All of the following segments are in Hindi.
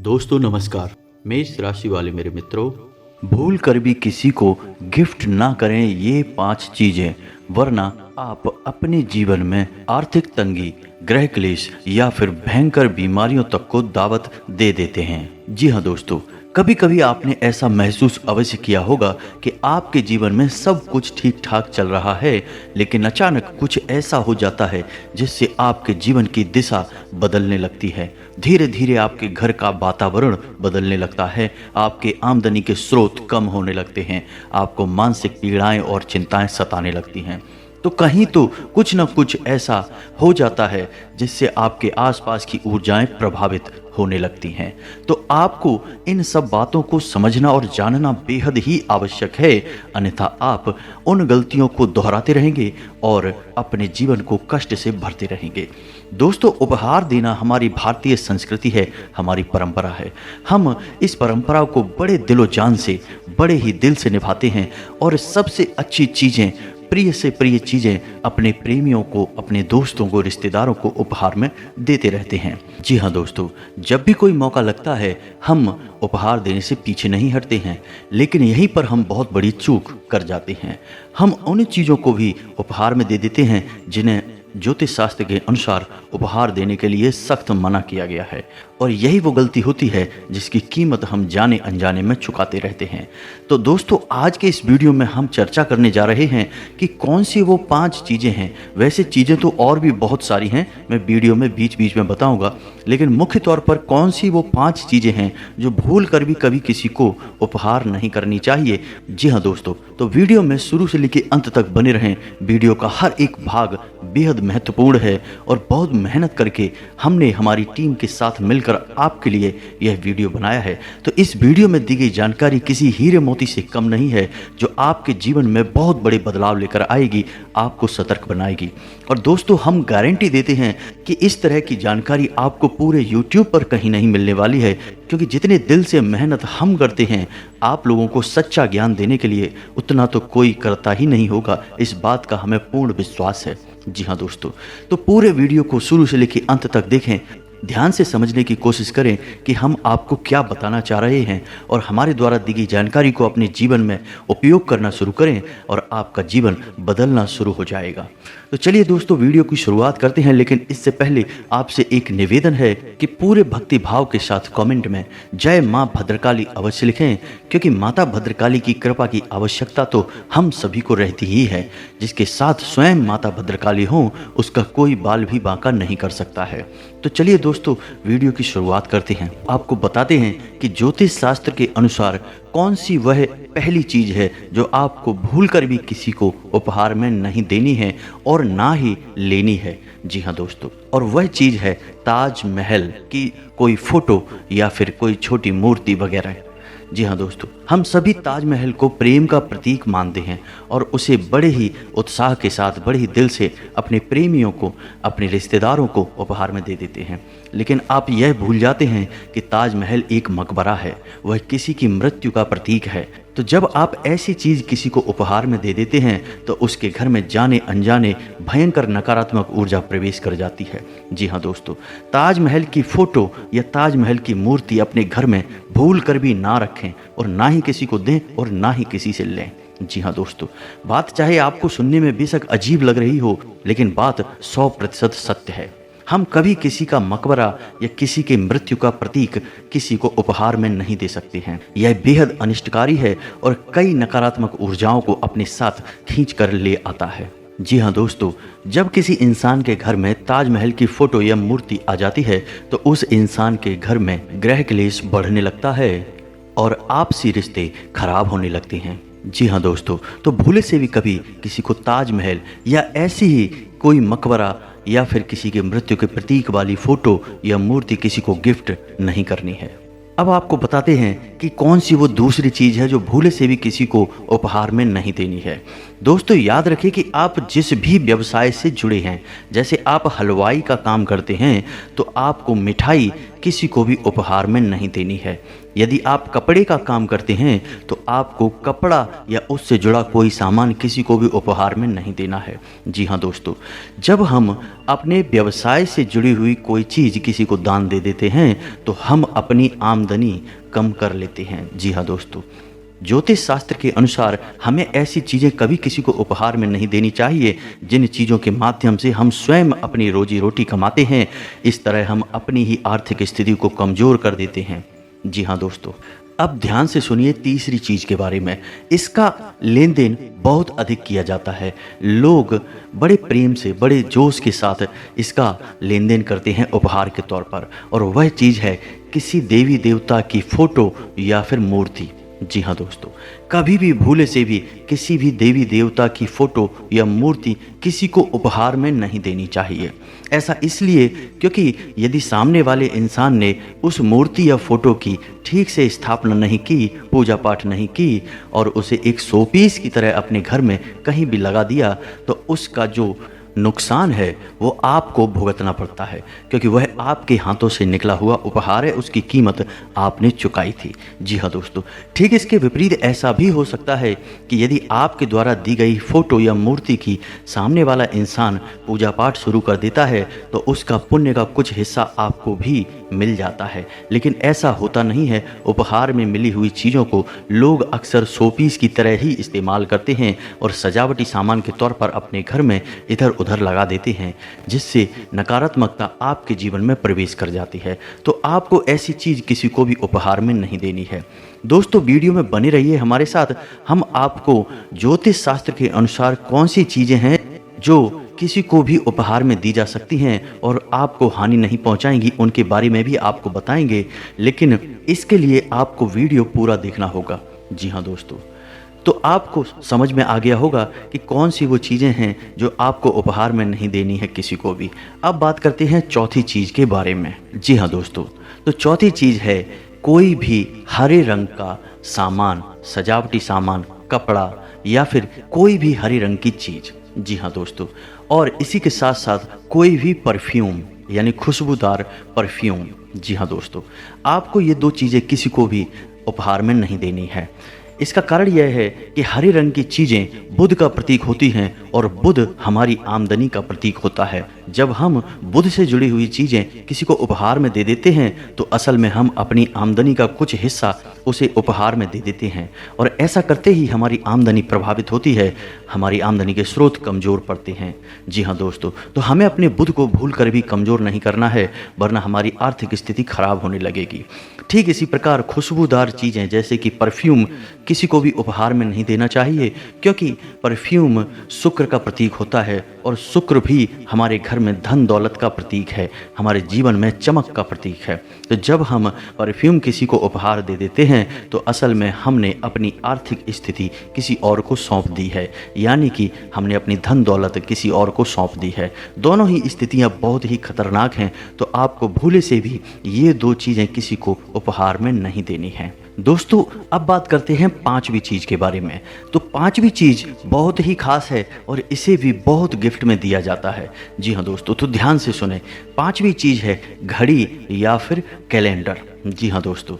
दोस्तों नमस्कार। मेष राशि वाले मेरे मित्रों, भूल कर भी किसी को गिफ्ट ना करें ये 5 चीजें, वरना आप अपने जीवन में आर्थिक तंगी, गृह क्लेश या फिर भयंकर बीमारियों तक को दावत दे देते हैं। जी हाँ दोस्तों, कभी कभी आपने ऐसा महसूस अवश्य किया होगा कि आपके जीवन में सब कुछ ठीक ठाक चल रहा है, लेकिन अचानक कुछ ऐसा हो जाता है जिससे आपके जीवन की दिशा बदलने लगती है। धीरे धीरे आपके घर का वातावरण बदलने लगता है, आपके आमदनी के स्रोत कम होने लगते हैं, आपको मानसिक पीड़ाएं और चिंताएं सताने लगती हैं। तो कहीं तो कुछ न कुछ ऐसा हो जाता है जिससे आपके आसपास की ऊर्जाएं प्रभावित होने लगती हैं। तो आपको इन सब बातों को समझना और जानना बेहद ही आवश्यक है, अन्यथा आप उन गलतियों को दोहराते रहेंगे और अपने जीवन को कष्ट से भरते रहेंगे। दोस्तों, उपहार देना हमारी भारतीय संस्कृति है, हमारी परंपरा है। हम इस परंपरा को बड़े दिलो जान से, बड़े ही दिल से निभाते हैं और सबसे अच्छी चीज़ें, प्रिय से प्रिय चीज़ें अपने प्रेमियों को, अपने दोस्तों को, रिश्तेदारों को उपहार में देते रहते हैं। जी हाँ दोस्तों, जब भी कोई मौका लगता है हम उपहार देने से पीछे नहीं हटते हैं, लेकिन यहीं पर हम बहुत बड़ी चूक कर जाते हैं। हम उन चीज़ों को भी उपहार में दे देते हैं जिन्हें ज्योतिष शास्त्र के अनुसार उपहार देने के लिए सख्त मना किया गया है, और यही वो गलती होती है जिसकी कीमत हम जाने अनजाने में चुकाते रहते हैं। तो दोस्तों, आज के इस वीडियो में हम चर्चा करने जा रहे हैं कि कौन सी वो 5 चीज़ें हैं। वैसे चीज़ें तो और भी बहुत सारी हैं, मैं वीडियो में बीच बीच में बताऊंगा, लेकिन मुख्य तौर पर कौन सी वो 5 चीज़ें हैं जो भूल कर भी कभी किसी को उपहार नहीं करनी चाहिए। जी हाँ दोस्तों, तो वीडियो में शुरू से लेकर अंत तक बने रहें। वीडियो का हर एक भाग बेहद महत्वपूर्ण है और बहुत मेहनत करके हमने हमारी टीम के साथ मिलकर आपके लिए यह वीडियो बनाया है। तो इस वीडियो में दी गई जानकारी किसी हीरे मोती से कम नहीं है, जो आपके जीवन में बहुत बड़े बदलाव लेकर आएगी, आपको सतर्क बनाएगी। और दोस्तों, हम गारंटी देते हैं कि इस तरह की जानकारी आपको पूरे YouTube पर कहीं नहीं मिलने वाली है, क्योंकि जितने दिल से मेहनत हम करते हैं आप लोगों को सच्चा ज्ञान देने के लिए, उतना तो कोई करता ही नहीं होगा। इस बात का हमें पूर्ण विश्वास है। जी हाँ दोस्तों, तो पूरे वीडियो को शुरू से लेकर अंत तक देखें, ध्यान से समझने की कोशिश करें कि हम आपको क्या बताना चाह रहे हैं, और हमारे द्वारा दी गई जानकारी को अपने जीवन में उपयोग करना शुरू करें और आपका जीवन बदलना शुरू हो जाएगा। तो चलिए दोस्तों, वीडियो की शुरुआत करते हैं, लेकिन इससे पहले आपसे एक निवेदन है कि पूरे भक्ति भाव के साथ कमेंट में जय माँ भद्रकाली अवश्य लिखें, क्योंकि माता भद्रकाली की कृपा की आवश्यकता तो हम सभी को रहती ही है। जिसके साथ स्वयं माता भद्रकाली हों, उसका कोई बाल भी बांका नहीं कर सकता है। तो चलिए दोस्तों, वीडियो की शुरुआत करते हैं। आपको बताते हैं कि ज्योतिष शास्त्र के अनुसार कौन सी वह पहली चीज है जो आपको भूल कर भी किसी को उपहार में नहीं देनी है और ना ही लेनी है। जी हाँ दोस्तों, और वह चीज है ताजमहल की कोई फोटो या फिर कोई छोटी मूर्ति वगैरह। जी हाँ दोस्तों, हम सभी ताजमहल को प्रेम का प्रतीक मानते हैं और उसे बड़े ही उत्साह के साथ, बड़े ही दिल से अपने प्रेमियों को, अपने रिश्तेदारों को उपहार में दे देते हैं। लेकिन आप यह भूल जाते हैं कि ताजमहल एक मकबरा है, वह किसी की मृत्यु का प्रतीक है। तो जब आप ऐसी चीज़ किसी को उपहार में दे देते हैं तो उसके घर में जाने अनजाने भयंकर नकारात्मक ऊर्जा प्रवेश कर जाती है। जी हाँ दोस्तों, ताजमहल की फोटो या ताजमहल की मूर्ति अपने घर में भूल कर भी ना रखें, और ना ही किसी को दें और ना ही किसी से लें। जी हाँ दोस्तों, बात चाहे आपको सुनने में बेशक अजीब लग रही हो, लेकिन बात 100% सत्य है। हम कभी किसी का मकबरा या किसी के मृत्यु का प्रतीक किसी को उपहार में नहीं दे सकते हैं। यह बेहद अनिष्टकारी है और कई नकारात्मक ऊर्जाओं को अपने साथ खींच कर ले आता है। जी हाँ दोस्तों, जब किसी इंसान के घर में ताजमहल की फोटो या मूर्ति आ जाती है तो उस इंसान के घर में गृह क्लेश बढ़ने लगता है और आपसी रिश्ते खराब होने लगते हैं। जी हाँ दोस्तों, तो भूले से भी कभी किसी को ताजमहल या ऐसी ही कोई मकबरा या फिर किसी के मृत्यु के प्रतीक वाली फोटो या मूर्ति किसी को गिफ्ट नहीं करनी है। अब आपको बताते हैं कि कौन सी वो दूसरी चीज़ है जो भूले से भी किसी को उपहार में नहीं देनी है। दोस्तों, याद रखें कि आप जिस भी व्यवसाय से जुड़े हैं, जैसे आप हलवाई का काम करते हैं तो आपको मिठाई किसी को भी उपहार में नहीं देनी है। यदि आप कपड़े का काम करते हैं तो आपको कपड़ा या उससे जुड़ा कोई सामान किसी को भी उपहार में नहीं देना है। जी हाँ दोस्तों, जब हम अपने व्यवसाय से जुड़ी हुई कोई चीज़ किसी को दान दे देते हैं तो हम अपनी आमदनी कम कर लेते हैं। जी हाँ दोस्तों, ज्योतिष शास्त्र के अनुसार हमें ऐसी चीज़ें कभी किसी को उपहार में नहीं देनी चाहिए जिन चीज़ों के माध्यम से हम स्वयं अपनी रोजी रोटी कमाते हैं। इस तरह हम अपनी ही आर्थिक स्थिति को कमज़ोर कर देते हैं। जी हाँ दोस्तों, अब ध्यान से सुनिए तीसरी चीज़ के बारे में। इसका लेन देन बहुत अधिक किया जाता है। लोग बड़े प्रेम से, बड़े जोश के साथ इसका लेन देन करते हैं उपहार के तौर पर, और वह चीज़ है किसी देवी देवता की फ़ोटो या फिर मूर्ति। जी हाँ दोस्तों, कभी भी भूले से भी किसी भी देवी देवता की फ़ोटो या मूर्ति किसी को उपहार में नहीं देनी चाहिए। ऐसा इसलिए क्योंकि यदि सामने वाले इंसान ने उस मूर्ति या फ़ोटो की ठीक से स्थापना नहीं की, पूजा पाठ नहीं की और उसे एक शोपीस की तरह अपने घर में कहीं भी लगा दिया, तो उसका जो नुकसान है वो आपको भुगतना पड़ता है, क्योंकि वह आपके हाथों से निकला हुआ उपहार है, उसकी कीमत आपने चुकाई थी। जी हाँ दोस्तों, ठीक इसके विपरीत ऐसा भी हो सकता है कि यदि आपके द्वारा दी गई फ़ोटो या मूर्ति की सामने वाला इंसान पूजा पाठ शुरू कर देता है तो उसका पुण्य का कुछ हिस्सा आपको भी मिल जाता है। लेकिन ऐसा होता नहीं है। उपहार में मिली हुई चीज़ों को लोग अक्सर शोपीस की तरह ही इस्तेमाल करते हैं और सजावटी सामान के तौर पर अपने घर में इधर उधर लगा देते हैं, जिससे नकारात्मकता आपके जीवन में प्रवेश कर जाती है। तो आपको ऐसी चीज़ किसी को भी उपहार में नहीं देनी है। दोस्तों, वीडियो में बने रहिए हमारे साथ। हम आपको ज्योतिष शास्त्र के अनुसार कौन सी चीज़ें हैं जो किसी को भी उपहार में दी जा सकती हैं और आपको हानि नहीं पहुंचाएंगी, उनके बारे में भी आपको बताएंगे। लेकिन इसके लिए आपको वीडियो पूरा देखना होगा। जी हाँ दोस्तों, तो आपको समझ में आ गया होगा कि कौन सी वो चीज़ें हैं जो आपको उपहार में नहीं देनी है किसी को भी। अब बात करते हैं चौथी चीज़ के बारे में। जी हाँ दोस्तों, तो चौथी चीज़ है कोई भी हरे रंग का सामान, सजावटी सामान, कपड़ा या फिर कोई भी हरे रंग की चीज़। जी हाँ दोस्तों, और इसी के साथ साथ कोई भी परफ्यूम यानी खुशबूदार परफ्यूम। जी हाँ दोस्तों, आपको ये दो चीज़ें किसी को भी उपहार में नहीं देनी है। इसका कारण यह है कि हरे रंग की चीज़ें बुध का प्रतीक होती हैं और बुध हमारी आमदनी का प्रतीक होता है। जब हम बुध से जुड़ी हुई चीज़ें किसी को उपहार में दे देते हैं तो असल में हम अपनी आमदनी का कुछ हिस्सा उसे उपहार में दे देते हैं, और ऐसा करते ही हमारी आमदनी प्रभावित होती है, हमारी आमदनी के स्रोत कमज़ोर पड़ते हैं। जी हाँ दोस्तों, तो हमें अपने बुध को भूल कर भी कमज़ोर नहीं करना है, वरना हमारी आर्थिक स्थिति खराब होने लगेगी। ठीक इसी प्रकार खुशबूदार चीज़ें जैसे कि परफ्यूम किसी को भी उपहार में नहीं देना चाहिए, क्योंकि परफ्यूम शुक्र का प्रतीक होता है और शुक्र भी हमारे घर में धन दौलत का प्रतीक है, हमारे जीवन में चमक का प्रतीक है। तो जब हम परफ्यूम किसी को उपहार दे देते हैं तो असल में हमने अपनी आर्थिक स्थिति किसी और को सौंप दी है, यानी कि हमने अपनी धन दौलत किसी और को सौंप दी है। दोनों ही स्थितियां बहुत ही खतरनाक हैं, तो आपको भूले से भी ये दो चीज़ें किसी को उपहार में नहीं देनी है। दोस्तों, अब बात करते हैं पांचवी चीज़ के बारे में। तो पांचवी चीज़ बहुत ही खास है और इसे भी बहुत गिफ्ट में दिया जाता है। जी हाँ दोस्तों, तो ध्यान से सुने। पांचवी चीज़ है घड़ी या फिर कैलेंडर। जी हाँ दोस्तों,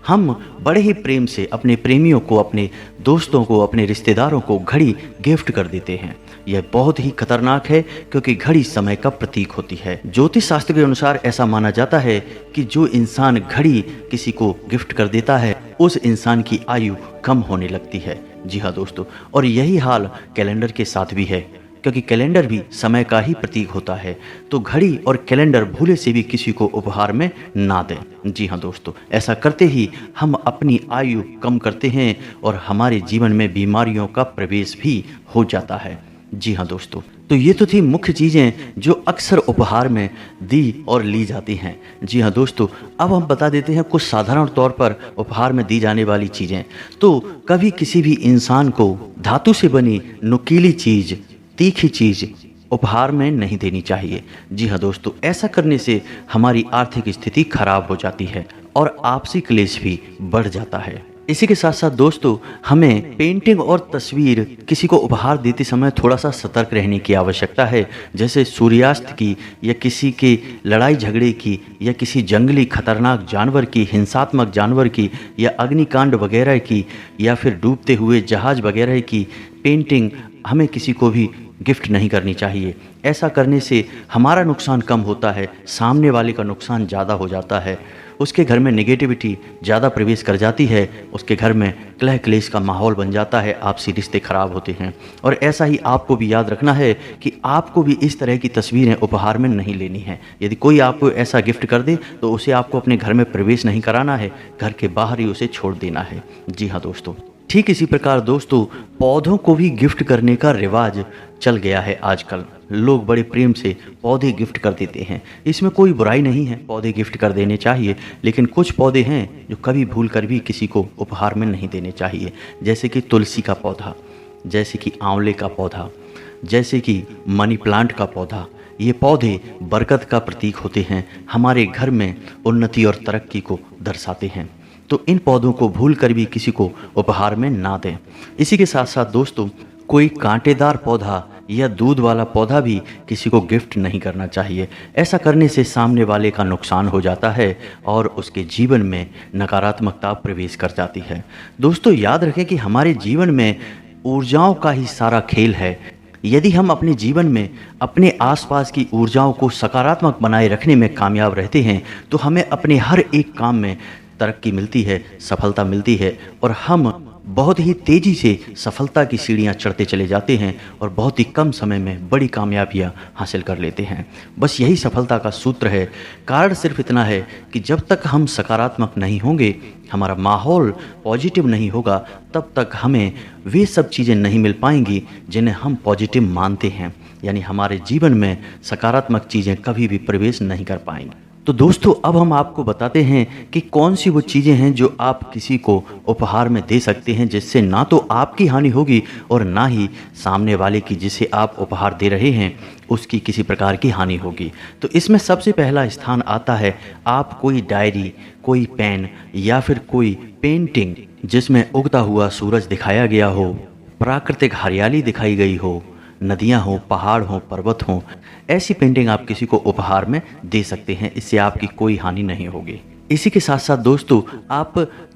हम बड़े ही प्रेम से अपने प्रेमियों को, अपने दोस्तों को, अपने रिश्तेदारों को घड़ी गिफ्ट कर देते हैं। यह बहुत ही खतरनाक है क्योंकि घड़ी समय का प्रतीक होती है। ज्योतिष शास्त्र के अनुसार ऐसा माना जाता है कि जो इंसान घड़ी किसी को गिफ्ट कर देता है उस इंसान की आयु कम होने लगती है। जी हाँ दोस्तों, और यही हाल कैलेंडर के साथ भी है, क्योंकि कैलेंडर भी समय का ही प्रतीक होता है। तो घड़ी और कैलेंडर भूले से भी किसी को उपहार में ना दें। जी हाँ दोस्तों, ऐसा करते ही हम अपनी आयु कम करते हैं और हमारे जीवन में बीमारियों का प्रवेश भी हो जाता है। जी हाँ दोस्तों, तो ये तो थी मुख्य चीज़ें जो अक्सर उपहार में दी और ली जाती हैं। जी हाँ दोस्तों, अब हम बता देते हैं कुछ साधारण तौर पर उपहार में दी जाने वाली चीज़ें। तो कभी किसी भी इंसान को धातु से बनी नुकीली चीज़, तीखी चीज़ उपहार में नहीं देनी चाहिए। जी हाँ दोस्तों, ऐसा करने से हमारी आर्थिक स्थिति खराब हो जाती है और आपसी क्लेश भी बढ़ जाता है। इसी के साथ साथ दोस्तों, हमें पेंटिंग और तस्वीर किसी को उपहार देते समय थोड़ा सा सतर्क रहने की आवश्यकता है। जैसे सूर्यास्त की, या किसी के लड़ाई झगड़े की, या किसी जंगली खतरनाक जानवर की, हिंसात्मक जानवर की, या अग्निकांड वगैरह की, या फिर डूबते हुए जहाज वगैरह की पेंटिंग हमें किसी को भी गिफ्ट नहीं करनी चाहिए। ऐसा करने से हमारा नुकसान कम होता है, सामने वाले का नुकसान ज़्यादा हो जाता है। उसके घर में नेगेटिविटी ज़्यादा प्रवेश कर जाती है, उसके घर में कलह क्लेश का माहौल बन जाता है, आपसी रिश्ते खराब होते हैं। और ऐसा ही आपको भी याद रखना है कि आपको भी इस तरह की तस्वीरें उपहार में नहीं लेनी है। यदि कोई आपको ऐसा गिफ्ट कर दे तो उसे आपको अपने घर में प्रवेश नहीं कराना है, घर के बाहर ही उसे छोड़ देना है। जी हाँ दोस्तों, ठीक इसी प्रकार दोस्तों, पौधों को भी गिफ्ट करने का रिवाज चल गया है आजकल। लोग बड़े प्रेम से पौधे गिफ्ट कर देते हैं। इसमें कोई बुराई नहीं है, पौधे गिफ्ट कर देने चाहिए, लेकिन कुछ पौधे हैं जो कभी भूल कर भी किसी को उपहार में नहीं देने चाहिए। जैसे कि तुलसी का पौधा, जैसे कि आंवले का पौधा, जैसे कि मनी प्लांट का पौधा। ये पौधे बरकत का प्रतीक होते हैं, हमारे घर में उन्नति और तरक्की को दर्शाते हैं। तो इन पौधों को भूल कर भी किसी को उपहार में ना दें। इसी के साथ साथ दोस्तों, कोई कांटेदार पौधा या दूध वाला पौधा भी किसी को गिफ्ट नहीं करना चाहिए। ऐसा करने से सामने वाले का नुकसान हो जाता है और उसके जीवन में नकारात्मकता प्रवेश कर जाती है। दोस्तों याद रखें कि हमारे जीवन में ऊर्जाओं का ही सारा खेल है। यदि हम अपने जीवन में अपने आसपास की ऊर्जाओं को सकारात्मक बनाए रखने में कामयाब रहते हैं तो हमें अपने हर एक काम में तरक्की मिलती है, सफलता मिलती है, और हम बहुत ही तेज़ी से सफलता की सीढ़ियाँ चढ़ते चले जाते हैं और बहुत ही कम समय में बड़ी कामयाबियाँ हासिल कर लेते हैं। बस यही सफलता का सूत्र है। कारण सिर्फ इतना है कि जब तक हम सकारात्मक नहीं होंगे, हमारा माहौल पॉजिटिव नहीं होगा, तब तक हमें वे सब चीज़ें नहीं मिल पाएंगी जिन्हें हम पॉजिटिव मानते हैं। यानी हमारे जीवन में सकारात्मक चीज़ें कभी भी प्रवेश नहीं कर पाएंगी। तो दोस्तों, अब हम आपको बताते हैं कि कौन सी वो चीज़ें हैं जो आप किसी को उपहार में दे सकते हैं, जिससे ना तो आपकी हानि होगी और ना ही सामने वाले की जिसे आप उपहार दे रहे हैं उसकी किसी प्रकार की हानि होगी। तो इसमें सबसे पहला स्थान आता है, आप कोई डायरी, कोई पेन या फिर कोई पेंटिंग जिसमें उगता हुआ सूरज दिखाया गया हो, प्राकृतिक हरियाली दिखाई गई हो, नदियाँ हों, पहाड़ हों, पर्वत हों, ऐसी पेंटिंग आप किसी को उपहार में दे सकते हैं। इससे आपकी कोई हानि नहीं होगी। इसी के साथ साथ दोस्तों, आप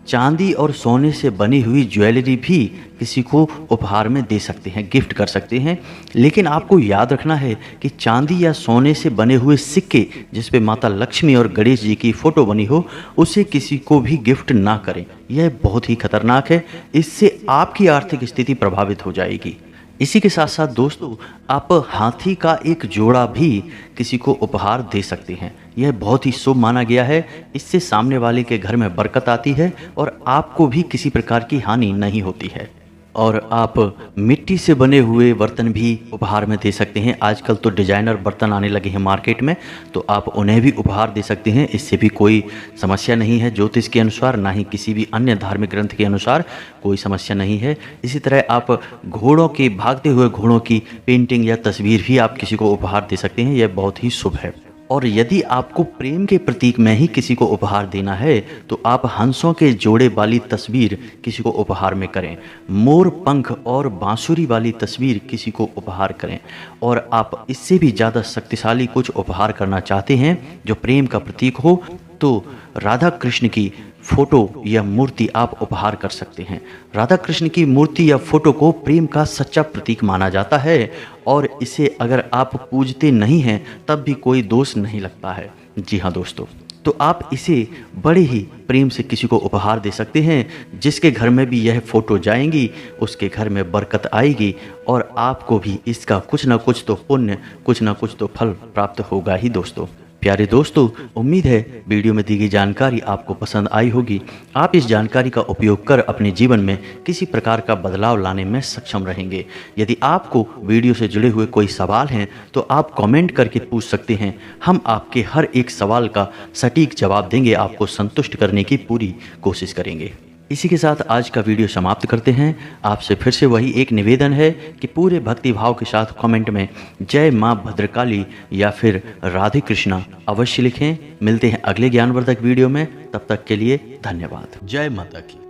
चांदी और सोने से बनी हुई ज्वेलरी भी किसी को उपहार में दे सकते हैं, गिफ्ट कर सकते हैं। लेकिन आपको याद रखना है कि चांदी या सोने से बने हुए सिक्के जिस पे माता लक्ष्मी और गणेश जी की फ़ोटो बनी हो, उसे किसी को भी गिफ्ट ना करें। यह बहुत ही खतरनाक है, इससे आपकी आर्थिक स्थिति प्रभावित हो जाएगी। इसी के साथ साथ दोस्तों, आप हाथी का एक जोड़ा भी किसी को उपहार दे सकते हैं। यह बहुत ही शुभ माना गया है। इससे सामने वाले के घर में बरकत आती है और आपको भी किसी प्रकार की हानि नहीं होती है। और आप मिट्टी से बने हुए बर्तन भी उपहार में दे सकते हैं। आजकल तो डिजाइनर बर्तन आने लगे हैं मार्केट में, तो आप उन्हें भी उपहार दे सकते हैं। इससे भी कोई समस्या नहीं है, ज्योतिष के अनुसार, ना ही किसी भी अन्य धार्मिक ग्रंथ के अनुसार कोई समस्या नहीं है। इसी तरह आप घोड़ों के, भागते हुए घोड़ों की पेंटिंग या तस्वीर भी आप किसी को उपहार दे सकते हैं। यह बहुत ही शुभ है। और यदि आपको प्रेम के प्रतीक में ही किसी को उपहार देना है तो आप हंसों के जोड़े वाली तस्वीर किसी को उपहार में करें, मोर पंख और बांसुरी वाली तस्वीर किसी को उपहार करें। और आप इससे भी ज़्यादा शक्तिशाली कुछ उपहार करना चाहते हैं जो प्रेम का प्रतीक हो, तो राधा कृष्ण की फोटो या मूर्ति आप उपहार कर सकते हैं। राधा कृष्ण की मूर्ति या फोटो को प्रेम का सच्चा प्रतीक माना जाता है और इसे अगर आप पूजते नहीं हैं तब भी कोई दोष नहीं लगता है। जी हाँ दोस्तों, तो आप इसे बड़े ही प्रेम से किसी को उपहार दे सकते हैं। जिसके घर में भी यह फोटो जाएंगी उसके घर में बरकत आएगी और आपको भी इसका कुछ ना कुछ तो पुण्य, कुछ ना कुछ तो फल प्राप्त होगा ही दोस्तों। प्यारे दोस्तों, उम्मीद है वीडियो में दी गई जानकारी आपको पसंद आई होगी। आप इस जानकारी का उपयोग कर अपने जीवन में किसी प्रकार का बदलाव लाने में सक्षम रहेंगे। यदि आपको वीडियो से जुड़े हुए कोई सवाल हैं तो आप कमेंट करके पूछ सकते हैं। हम आपके हर एक सवाल का सटीक जवाब देंगे, आपको संतुष्ट करने की पूरी कोशिश करेंगे। इसी के साथ आज का वीडियो समाप्त करते हैं। आपसे फिर से वही एक निवेदन है कि पूरे भक्ति भाव के साथ कमेंट में जय माँ भद्रकाली या फिर राधे कृष्णा अवश्य लिखें। मिलते हैं अगले ज्ञानवर्धक वीडियो में, तब तक के लिए धन्यवाद। जय माता की।